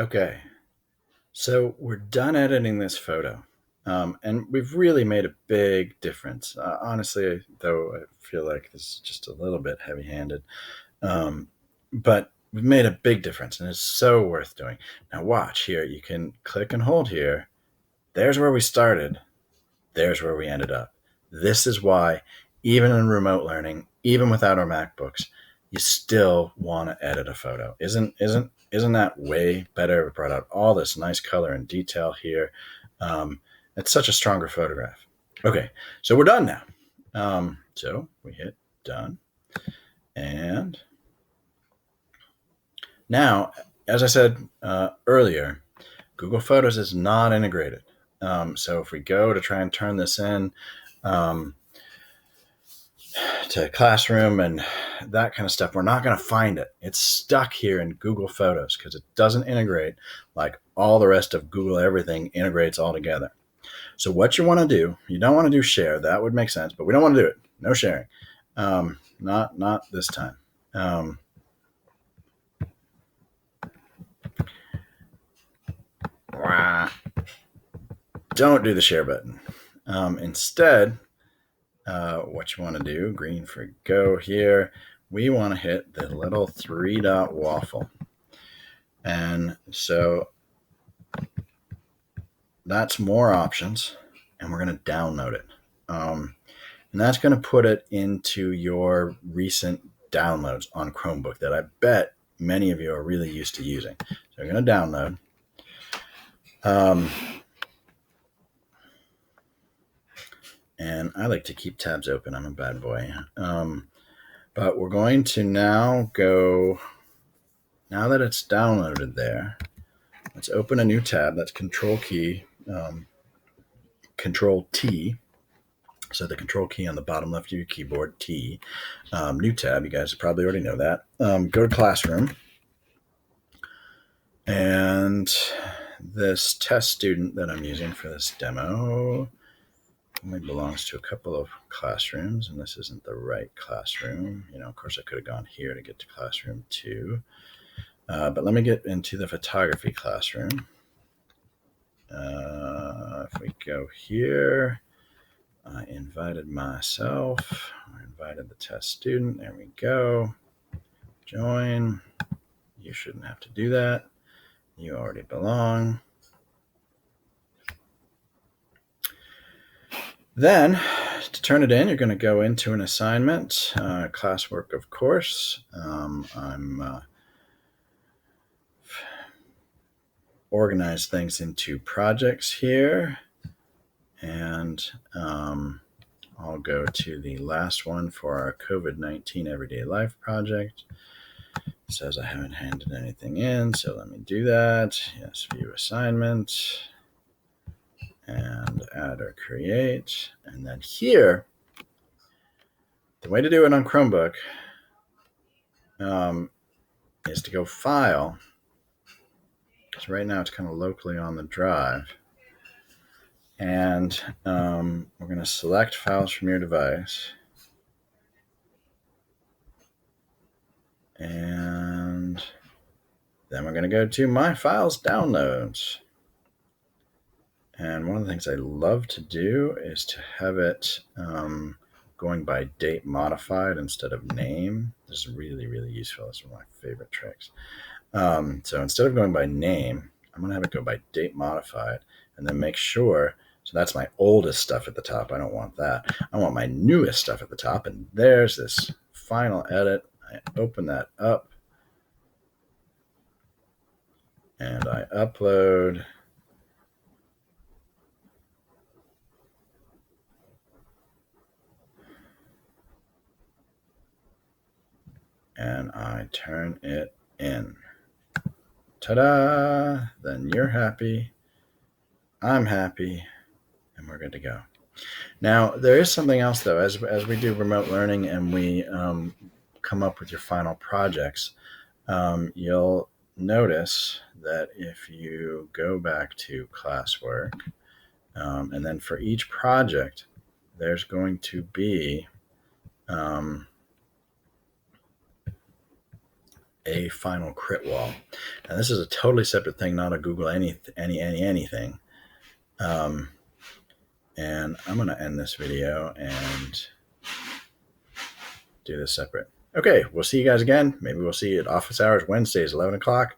Okay, so we're done editing this photo. And we've really made a big difference. Honestly, though, I feel like this is just a little bit heavy-handed. Um, but we've made a big difference, and it's so worth doing. Now watch here. You can click and hold here. There's where we started. There's where we ended up. This is why, even in remote learning, even without our MacBooks, you still want to edit a photo. Isn't that way better? We brought out all this nice color and detail here. It's such a stronger photograph. Okay, so we're done now. So we hit done, and now, as I said earlier, Google Photos is not integrated. So if we go to try and turn this in um, to Classroom and that kind of stuff, we're not going to find it. It's stuck here in Google Photos because it doesn't integrate like all the rest of Google everything integrates all together. So what you want to do, you don't want to do share. That would make sense, but we don't want to do it. No sharing. Not this time. Don't do the share button. Instead, what you want to do, green for go here, we want to hit the little 3-dot waffle. And so that's more options, and we're going to download it. And that's going to put it into your recent downloads on Chromebook that I bet many of you are really used to using. So we're going to download. And I like to keep tabs open. I'm a bad boy. But we're going to now go, now that it's downloaded there, let's open a new tab. That's Control key, Control T. So the Control key on the bottom left of your keyboard, T. New tab, you guys probably already know that. Go to Classroom. And this test student that I'm using for this demo only belongs to a couple of classrooms, and this isn't the right classroom. Of course, I could have gone here to get to Classroom 2. But let me get into the photography classroom. If we go here, I invited myself. I invited the test student. There we go. Join. You shouldn't have to do that. You already belong. Then, to turn it in, you're going to go into an assignment, classwork, of course. I'm organize things into projects here, and I'll go to the last one for our COVID-19 Everyday Life project. It says I haven't handed anything in, so let me do that. Yes, view assignment, and add or create. And then here, the way to do it on Chromebook is to go File, because right now it's kind of locally on the drive. And we're going to select files from your device. And then we're going to go to My Files Downloads. And one of the things I love to do is to have it going by date modified instead of name. This is really, really useful. This is one of my favorite tricks. So instead of going by name, I'm going to have it go by date modified, and then make sure. So that's my oldest stuff at the top. I don't want that. I want my newest stuff at the top. And there's this final edit. I open that up, and I upload. And I turn it in. Ta-da! Then you're happy. I'm happy. And we're good to go. Now, there is something else, though. As we do remote learning and we come up with your final projects, you'll notice that if you go back to classwork, and then for each project, there's going to be a final crit wall. And this is a totally separate thing, not a Google anything. And I'm going to end this video and do this separate. Okay, we'll see you guys again. Maybe we'll see you at office hours Wednesdays, 11 o'clock.